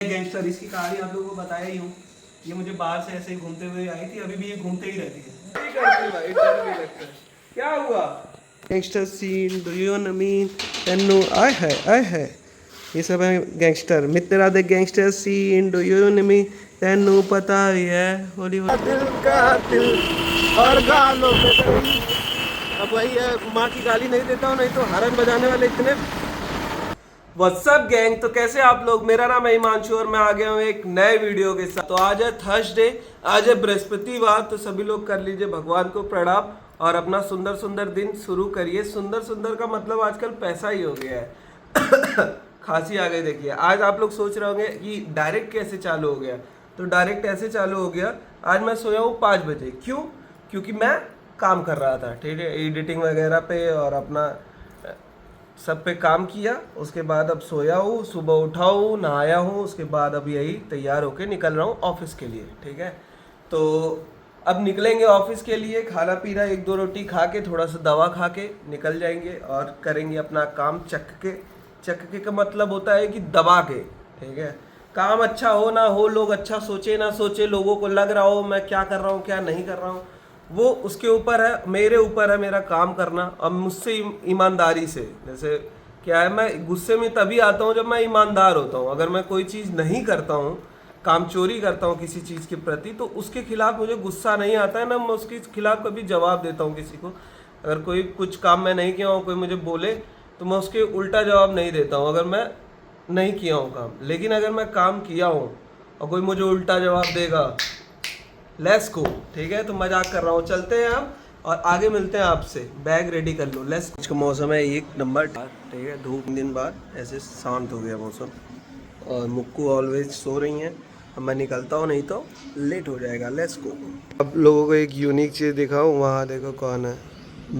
Gangster, इसकी कहानी आप लोगों को बताया ही हूँ। ये मुझे बाहर से ऐसे ही घूमते हुए आई थी, अभी भी ये घूमते ही रहती है। नहीं करती भाई, डर भी लगता है। क्या हुआ? Gangster scene, do you know mean Tannu आय है ये सब है gangster. Mitra the gangster scene, do you know mean Tannu पता ही है। हॉलीवुड दिल का दिल और गालों पे कहीं। अब भाई माँ की गाली नहीं देता हूँ, नहीं तो हॉर्न बजाने वाले इतने। व्हाट्सअप गैंग, तो कैसे आप लोग? मेरा नाम है हिमांशु और मैं आ गया हूँ एक नए वीडियो के साथ। तो आज है थर्सडे, आज है बृहस्पतिवार, तो सभी लोग कर लीजिए भगवान को प्रणाम और अपना सुंदर सुंदर दिन शुरू करिए। सुंदर सुंदर का मतलब आजकल पैसा ही हो गया है। खांसी आ गई। देखिए आज आप लोग सोच रहे होंगे कि डायरेक्ट कैसे चालू हो गया, तो डायरेक्ट ऐसे चालू हो गया। आज मैं सोया हूँ 5 बजे। क्यों? क्योंकि मैं काम कर रहा था, ठीक है, एडिटिंग वगैरह पे और अपना सब पे काम किया। उसके बाद अब सोया हूँ, सुबह उठा हूँ, नहाया हूँ, उसके बाद अब यही तैयार होके निकल रहा हूँ ऑफिस के लिए, ठीक है। तो अब निकलेंगे ऑफिस के लिए, खाना पीना 1-2 रोटी खा के, थोड़ा सा दवा खा के निकल जाएंगे और करेंगे अपना काम चक्के का मतलब होता है कि दबा के, ठीक है। काम अच्छा हो ना हो, लोग अच्छा सोचे ना सोचे, लोगों को लग रहा हो मैं क्या कर रहा हूँ क्या नहीं कर रहा हूँ, वो उसके ऊपर है, मेरे ऊपर है मेरा काम करना। अब मुझसे ईमानदारी से, जैसे क्या है, मैं गुस्से में तभी आता हूँ जब मैं ईमानदार होता हूँ। अगर मैं कोई चीज़ नहीं करता हूँ, काम चोरी करता हूँ किसी चीज़ के प्रति, तो उसके खिलाफ मुझे गुस्सा नहीं आता है ना, मैं उसके खिलाफ कभी जवाब देता हूँ किसी को। अगर कोई कुछ काम मैं नहीं किया हूँ, कोई मुझे बोले तो मैं उसके उल्टा जवाब नहीं देता हूँ अगर मैं नहीं किया हूँ काम। लेकिन अगर मैं काम किया हूँ और कोई मुझे उल्टा जवाब देगा, लेट्स गो, ठीक है। तो मजाक कर रहा हूँ, चलते हैं हम और आगे मिलते हैं आपसे। बैग रेडी कर लो, लेट्स। आज का मौसम है 1 नंबर, ठीक है। धूप दिन बाद ऐसे शांत हो गया मौसम और मुक्कू ऑलवेज सो रही हैं। अब मैं निकलता हूँ, नहीं तो लेट हो जाएगा। Let's go. अब लोगों को एक यूनिक चीज़ दिखाऊँ, वहाँ देखो कौन है।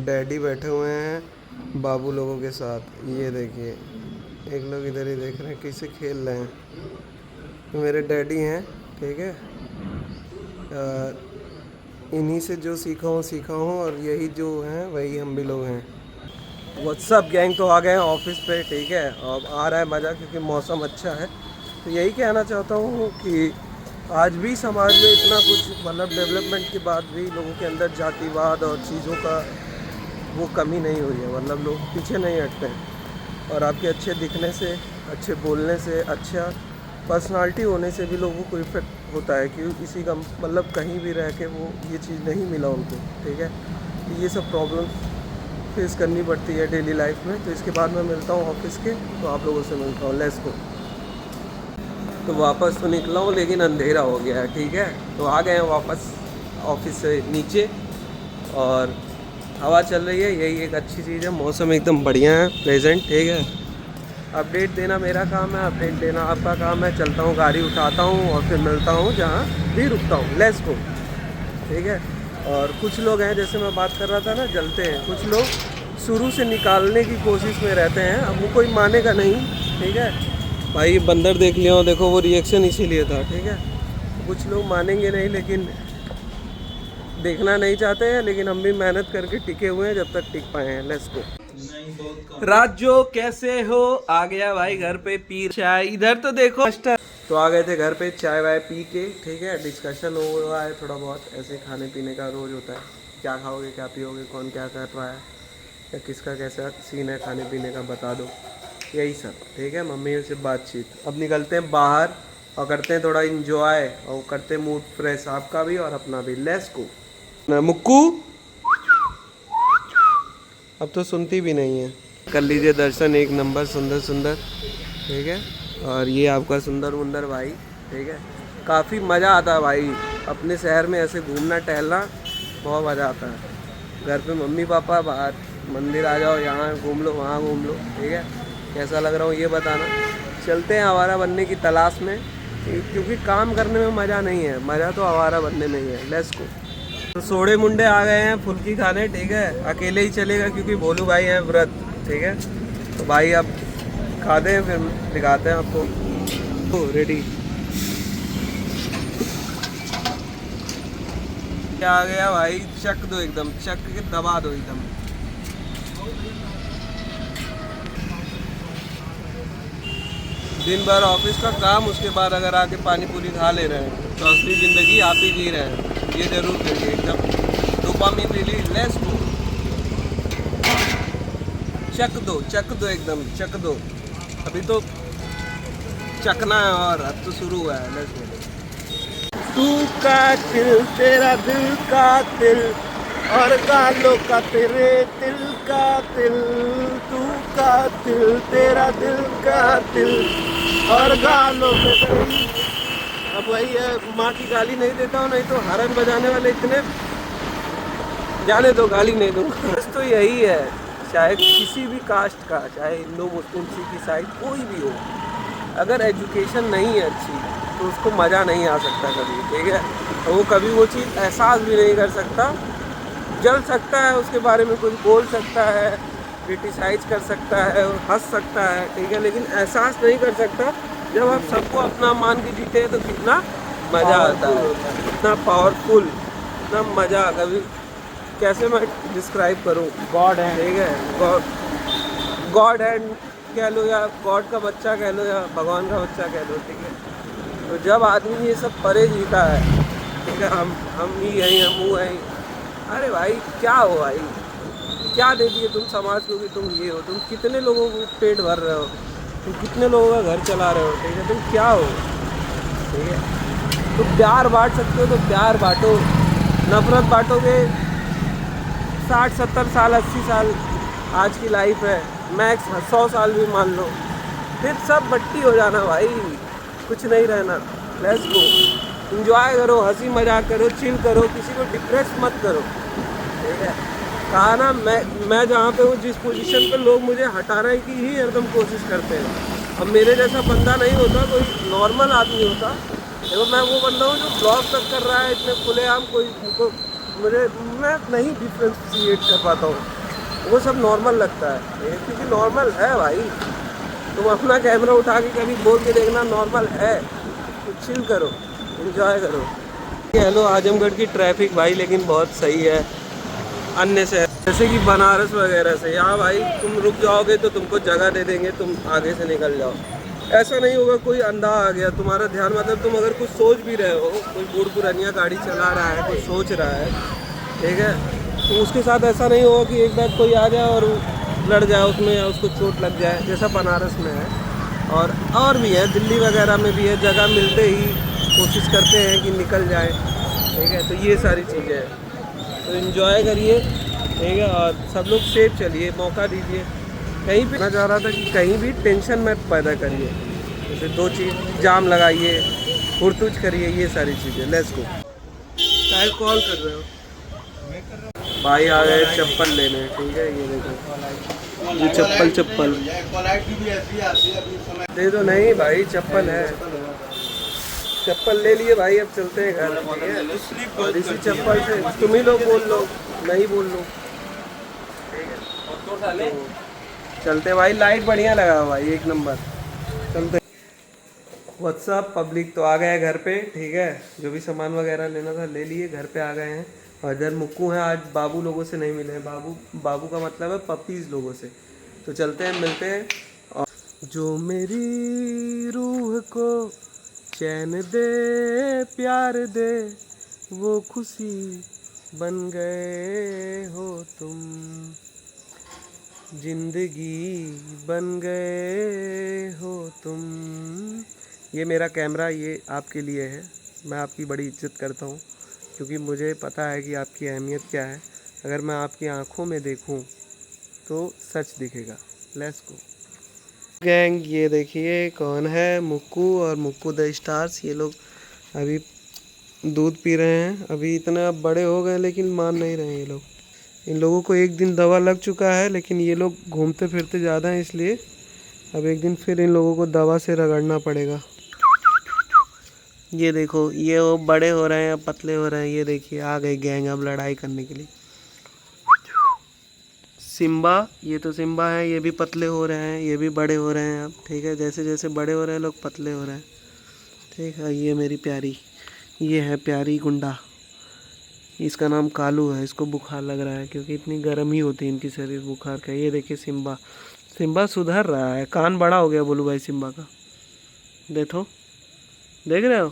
डैडी बैठे हुए हैं बाबू लोगों के साथ, ये देखिए। एक लोग इधर ही देख रहे हैं, किसे खेल रहे हैं। तो मेरे डैडी हैं, ठीक है। इन्हीं से जो सीखा हूँ और यही जो हैं वही हम भी लोग हैं। व्हाट्सअप गैंग, तो आ गए हैं ऑफिस पे, ठीक है। अब आ रहा है मज़ा क्योंकि मौसम अच्छा है। तो यही कहना चाहता हूँ कि आज भी समाज में इतना कुछ मतलब डेवलपमेंट के बाद भी लोगों के अंदर जातिवाद और चीज़ों का वो कमी नहीं हुई है। मतलब लोग पीछे नहीं हटते हैं और आपके अच्छे दिखने से, अच्छे बोलने से, अच्छा पर्सनालिटी होने से भी लोगों को इफेक्ट होता है कि इसी का मतलब कहीं भी रह के वो ये चीज़ नहीं मिला उनको, ठीक है। तो ये सब प्रॉब्लम फेस करनी पड़ती है डेली लाइफ में। तो इसके बाद मैं मिलता हूँ ऑफिस के, तो आप लोगों से मिलता हूँ। Let's go. तो वापस तो निकला हूँ लेकिन अंधेरा हो गया है, ठीक है। तो आ गए हैं वापस ऑफिस से नीचे और हवा चल रही है, यही एक अच्छी चीज़ है। मौसम एकदम बढ़िया है, प्लेजेंट, ठीक है। अपडेट देना मेरा काम है, अपडेट देना आपका काम है। चलता हूँ, गाड़ी उठाता हूँ और फिर मिलता हूँ जहाँ भी रुकता हूँ। लेट्स गो, ठीक है। और कुछ लोग हैं, जैसे मैं बात कर रहा था ना, जलते हैं कुछ लोग, शुरू से निकालने की कोशिश में रहते हैं। अब वो कोई मानेगा नहीं, ठीक है भाई। बंदर देख लिया हो, देखो वो रिएक्शन इसीलिए था, ठीक है। कुछ लोग मानेंगे नहीं, लेकिन देखना नहीं चाहते हैं, लेकिन हम भी मेहनत करके टिके हुए हैं जब तक टिक पाए हैं। Let's go. राजो कैसे हो? आ गया भाई घर पे, पी चाय। इधर तो देखो, तो आ गए थे घर पे चाय वाय पी के, ठीक है। डिस्कशन हो रहा है थोड़ा बहुत, ऐसे खाने पीने का रोज होता है। क्या खाओगे, क्या पियोगे, कौन क्या कर रहा है, या किसका कैसा सीन है खाने पीने का, बता दो, यही सब, ठीक है। मम्मी से बातचीत। अब निकलते हैं बाहर और करते हैं थोड़ा इंजॉय और करते हैं मूड फ्रेश, आपका भी और अपना भी। Let's go. मुक्कू अब तो सुनती भी नहीं है। कर लीजिए दर्शन, एक नंबर सुंदर सुंदर, ठीक है। और ये आपका सुंदर मुंदर भाई, ठीक है। काफ़ी मज़ा आता है भाई अपने शहर में ऐसे घूमना टहलना, बहुत मज़ा आता है। घर पे मम्मी पापा, बाहर मंदिर आ जाओ, यहाँ घूम लो वहाँ घूम लो, ठीक है। कैसा लग रहा हूँ ये बताना। चलते हैं आवारा बनने की तलाश में, क्योंकि काम करने में मज़ा नहीं है, मज़ा तो आवारा बनने में ही है। Let's go. तो सोड़े मुंडे आ गए हैं फुल्की खाने, ठीक है। अकेले ही चलेगा क्योंकि भोलू भाई हैं व्रत, ठीक है। तो भाई अब खाते हैं फिर दिखाते हैं आपको। तो रेडी क्या आ गया भाई, चक दो एकदम, चक के दबा दो एकदम। दिन भर ऑफिस का काम, उसके बाद अगर आके पानी पूरी खा ले रहे हैं तो असली ज़िंदगी आप ही जी रहे हैं। ये ज़रूर करिए, एकदम डोपामिन रिलीज। लेट्स गो, चक दो एकदम चक दो। अभी तो चकना है और अब तो शुरू हुआ है। Let's go. तू कातिल, तेरा दिल कातिल और गालों का तेरे दिल कातिल। तू कातिल, तेरा दिल कातिल और गालों पे तेरी। अब वही है, माँ की गाली नहीं देता हूँ, नहीं तो हॉर्न बजाने वाले इतने। जाने दो, गाली नहीं दूँगा। बस तो यही है, चाहे किसी भी कास्ट का, चाहे हिंदू मुस्लिम सिख ईसाई कोई भी हो, अगर एजुकेशन नहीं है अच्छी तो उसको मज़ा नहीं आ सकता कभी, ठीक है। तो वो कभी वो चीज़ एहसास भी नहीं कर सकता। जल सकता है, उसके बारे में कुछ बोल सकता है, क्रिटिसाइज कर सकता है, हंस सकता है, ठीक है, लेकिन एहसास नहीं कर सकता। जब आप सबको अपना मान के जीते हैं तो कितना मज़ा आता है, कितना पावरफुल, कितना मज़ा। कभी कैसे मैं डिस्क्राइब करूँ, गॉड है, ठीक है, गॉड हैंड कह लो या गॉड का बच्चा कह लो या भगवान का बच्चा कह लो, ठीक है। तो जब आदमी ये सब परे जीता है, ठीक है, हम ही हैं, हम वो हैं, अरे भाई क्या हो भाई, क्या दे दिए तुम समाज को कि तुम ये हो, तुम कितने लोगों को पेट भर रहे हो, तुम कितने लोगों का घर चला रहे हो, ठीक है, तुम क्या हो, ठीक है। तो प्यार बांट सकते हो तो प्यार बांटो, नफरत बांटोगे 60-70 साल 80 साल आज की लाइफ है, मैक्स 100 साल भी मान लो, फिर सब बट्टी हो जाना भाई, कुछ नहीं रहना। लेट्स गो, इंजॉय करो, हंसी मजाक करो, चिल करो, किसी को डिप्रेस मत करो, ठीक है। कहा ना, मैं जहाँ पे हूँ, जिस पोजीशन पे लोग मुझे हटाने की ही एकदम कोशिश करते हैं। अब मेरे जैसा बंदा नहीं होता, कोई नॉर्मल आदमी होता, देखो मैं वो बंदा हूँ जो ब्लॉग तक कर रहा है इतने खुलेआम, कोई मैं नहीं डिफ्रेंशिएट कर पाता हूँ, वो सब नॉर्मल लगता है, क्योंकि नॉर्मल है भाई। तुम अपना कैमरा उठा के कभी बोल के देखना, नॉर्मल है, तो चिल करो, एंजॉय करो। हेलो, आजमगढ़ की ट्रैफिक भाई लेकिन बहुत सही है अन्य से, जैसे कि बनारस वगैरह से। यहाँ भाई तुम रुक जाओगे तो तुमको जगह दे देंगे, तुम आगे से निकल जाओ। ऐसा नहीं होगा कोई अंधा आ गया, तुम्हारा ध्यान, मतलब तुम अगर कुछ सोच भी रहे हो, कोई बूढ़ पुरानिया गाड़ी चला रहा है, कोई सोच रहा है, ठीक है, तो उसके साथ ऐसा नहीं होगा कि एक बार कोई आ जाए और लड़ जाए उसमें या उसको चोट लग जाए, जैसा बनारस में है। और भी है, दिल्ली वगैरह में भी है, जगह मिलते ही कोशिश करते हैं कि निकल जाए, ठीक है। तो ये सारी चीज़ें हैं, तो इन्जॉय करिए, ठीक है, और सब लोग सेफ चलिए, मौका दीजिए। कहीं भी मैं चाह रहा था कि कहीं भी टेंशन मत पैदा करिए, जैसे 2 चीज़ जाम लगाइए, हुड़तुज करिए, ये सारी चीज़ें। Let's go. शायद कॉल कर रहे हो भाई, आ गए चप्पल लेने, ठीक है, ये देखो, ये चप्पल दे दो। नहीं भाई, चप्पल है, चप्पल ले लिए भाई, अब चलते हैं घर, ठीक है। और इसी चप्पल से तुम ही लोग बोल लो, मैं ही बोल लूँ, ठीक है, तो चलते भाई। लाइट बढ़िया लगा भाई, एक नंबर, चलते। व्हाट्सअप पब्लिक, तो आ गए घर पे, ठीक है, जो भी सामान वगैरह लेना था ले लिए, घर पे आ गए हैं। और इधर मुक्कू हैं, आज बाबू लोगों से नहीं मिले हैं, बाबू का मतलब है पपीज़ लोगों से। तो चलते हैं, मिलते हैं। और जो मेरी रूह को चैन दे, प्यार दे, वो खुशी बन गए हो तुम, जिंदगी बन गए हो तुम। ये मेरा कैमरा, ये आपके लिए है, मैं आपकी बड़ी इज्जत करता हूँ, क्योंकि मुझे पता है कि आपकी अहमियत क्या है। अगर मैं आपकी आंखों में देखूँ तो सच दिखेगा। लेट्स गो गैंग, ये देखिए कौन है, मुक्कू और मुक्कू द स्टार्स। ये लोग अभी दूध पी रहे हैं, अभी इतना बड़े हो गए लेकिन मान नहीं रहे ये लोग। इन लोगों को एक दिन दवा लग चुका है, लेकिन ये लोग घूमते फिरते ज़्यादा हैं, इसलिए अब एक दिन फिर इन लोगों को दवा से रगड़ना पड़ेगा। ये देखो, ये वो बड़े हो रहे हैं, पतले हो रहे हैं, ये देखिए आ गई गैंग अब लड़ाई करने के लिए। सिम्बा, ये तो सिम्बा है, ये भी पतले हो रहे हैं, ये भी बड़े हो रहे हैं अब, ठीक है, जैसे जैसे बड़े हो रहे हैं लोग पतले हो रहे हैं, ठीक है। ये मेरी प्यारी, ये है प्यारी गुंडा, इसका नाम कालू है। इसको बुखार लग रहा है क्योंकि इतनी गर्म ही होती है इनकी शरीर, बुखार का। ये देखिए सिम्बा, सिम्बा सुधर रहा है, कान बड़ा हो गया बोलू भाई सिम्बा का, देखो, देख रहे हो?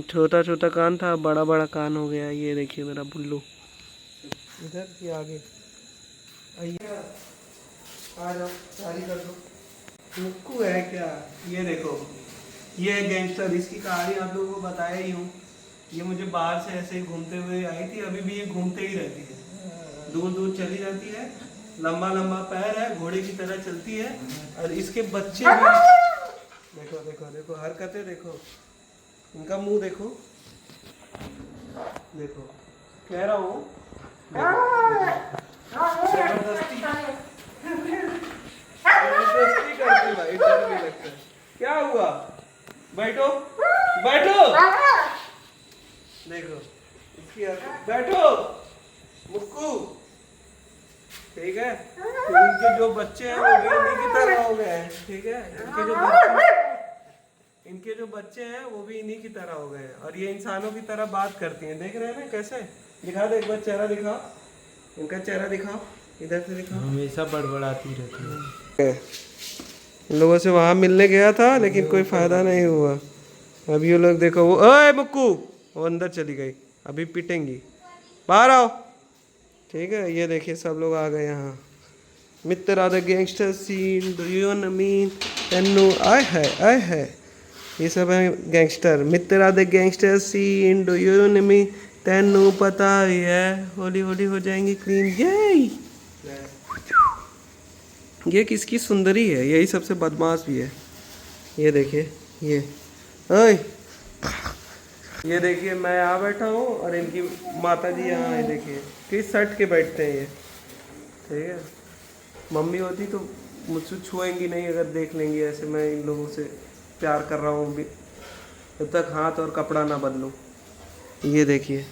छोटा छोटा कान था, बड़ा बड़ा कान हो गया। ये देखिए मेरा बुल्लू। इधर ये आगे आ जाओ, सारी कर दो। मुक्कू है क्या? ये देखो, ये है गैंगस्टर। इसकी कहानी आप लोगों को बताया ही हूँ। ये मुझे बाहर से ऐसे ही घूमते हुए आई थी, अभी भी ये घूमते ही रहती है, दूर दूर चली जाती है। लंबा लंबा पैर है, घोड़े की तरह चलती है। और इसके बच्चे भी देखो देखो देखो, हरकतें देखो, इनका मुंह देखो, देखो, कह रहा हूँ जबरदस्ती जबरदस्ती करती भाई, डर भी लगता है। क्या हुआ? बैठो बैठो, देखो इसकी बैठो मुक्कू, ठीक है। तो इनके जो बच्चे हैं वो भी इन्हीं की तरह हो गए हैं, ठीक है। इनके जो बच्चे हैं वो भी इन्हीं की तरह हो गए हैं। और ये इंसानों की तरह बात करती हैं, देख रहे हैं ना कैसे? दिखा दो एक बार चेहरा दिखाओ, इनका चेहरा दिखाओ, इधर से दिखाओ। हमेशा बड़बड़ाती रहती है। इन लोगों से वहाँ मिलने गया था लेकिन कोई फायदा नहीं हुआ। अभी वो लोग देखो, वो ओए मुक्कू, वो अंदर चली गई, अभी पिटेंगी, बाहर आओ, ठीक है। ये देखिए सब लोग आ गए यहाँ। Mitra are the gangster scene, do you know mean Tannu, आए है, ये सब है gangster. Mitra are the gangster scene, do you know mean Tannu, पता ही है, होली होली हो जाएंगी क्लीन। ये किसकी सुंदरी है? यही सबसे बदमाश भी है। ये देखिए, ये ओए, ये देखिए मैं यहाँ बैठा हूँ और इनकी माता जी यहाँ है। देखिए किस सट के बैठते हैं ये, ठीक है। मम्मी होती तो मुझसे छुएंगी नहीं अगर देख लेंगी ऐसे मैं इन लोगों से प्यार कर रहा हूँ भी, जब तक हाथ और कपड़ा ना बदलूँ। ये देखिए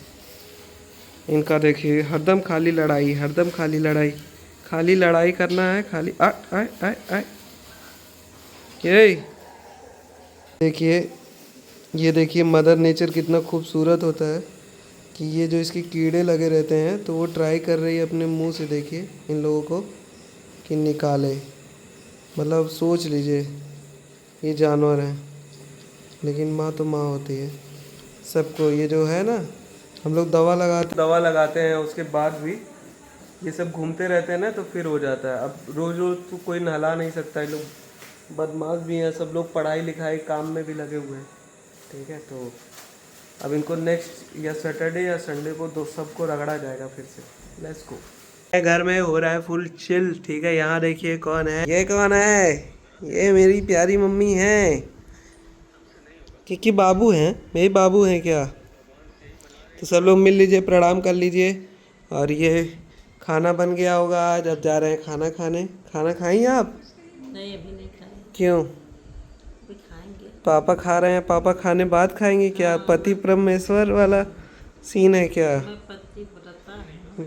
इनका, देखिए हरदम खाली लड़ाई, हरदम खाली लड़ाई, खाली लड़ाई करना है, खाली आ आ आ आ। ये देखिए, ये देखिए मदर नेचर कितना खूबसूरत होता है कि ये जो इसके कीड़े लगे रहते हैं तो वो ट्राई कर रही है अपने मुंह से, देखिए इन लोगों को कि निकाले। मतलब सोच लीजिए ये जानवर है लेकिन माँ तो माँ होती है सबको। ये जो है ना, हम लोग दवा लगाते हैं उसके बाद भी ये सब घूमते रहते हैं ना तो फिर हो जाता है। अब रोज़ रोज़ तो कोई नहला नहीं सकता, ये लोग बदमाश भी हैं, सब लोग पढ़ाई लिखाई काम में भी लगे हुए हैं, ठीक है। तो अब इनको नेक्स्ट या सैटरडे या संडे को दो सबको रगड़ा जाएगा फिर से। Let's go. घर में हो रहा है फुल चिल, ठीक है। यहाँ देखिए कौन है, ये कौन है? ये मेरी प्यारी मम्मी है कि बाबू हैं, मेरे बाबू हैं क्या? तो सब लोग मिल लीजिए, प्रणाम कर लीजिए। और ये खाना बन गया होगा आज, अब जा रहे हैं खाना खाने। खाना खाएंगे आप? नहीं अभी नहीं खाएंगे। क्यों? खाएंगे। पापा खा रहे हैं, पापा खाने बाद खाएंगे क्या? पति परमेश्वर वाला सीन है क्या?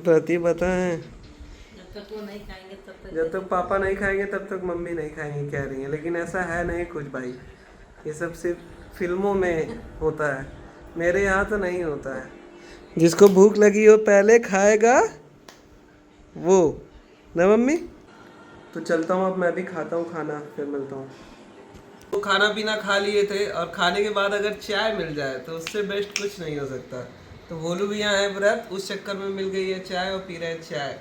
पति बता है। जब तक वो नहीं खाएंगे तब तक, जब तक पापा नहीं खाएंगे तब तक मम्मी नहीं खाएंगी कह रही है, लेकिन ऐसा है नहीं कुछ भाई। ये सब सिर्फ फिल्मों में होता है, मेरे यहाँ तो नहीं होता है। जिसको भूख लगी हो पहले खाएगा वो, ना मम्मी? तो चलता हूँ अब, मैं भी खाता हूँ खाना, फिर मिलता हूँ। तो खाना पीना खा लिए थे और खाने के बाद अगर चाय मिल जाए तो उससे बेस्ट कुछ नहीं हो सकता। तो भोलू भी यहाँ है व्रत, उस चक्कर में मिल गई है चाय और पी रहे हैं चाय,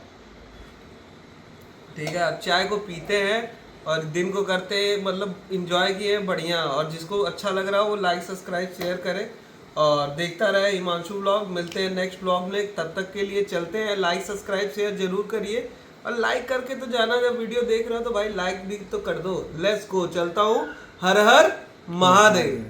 ठीक है। अब चाय को पीते हैं और दिन को करते हैं, मतलब इंजॉय किए बढ़िया। और जिसको अच्छा लग रहा हो वो लाइक सब्सक्राइब शेयर करे और देखता रहे हिमांशु ब्लॉग। मिलते हैं नेक्स्ट ब्लॉग में, तब तक के लिए चलते हैं। लाइक सब्सक्राइब शेयर जरूर करिए और लाइक करके तो जाना, जब वीडियो देख रहे हो तो भाई लाइक भी तो कर दो। लेट्स गो, चलता हूँ। हर हर महादेव।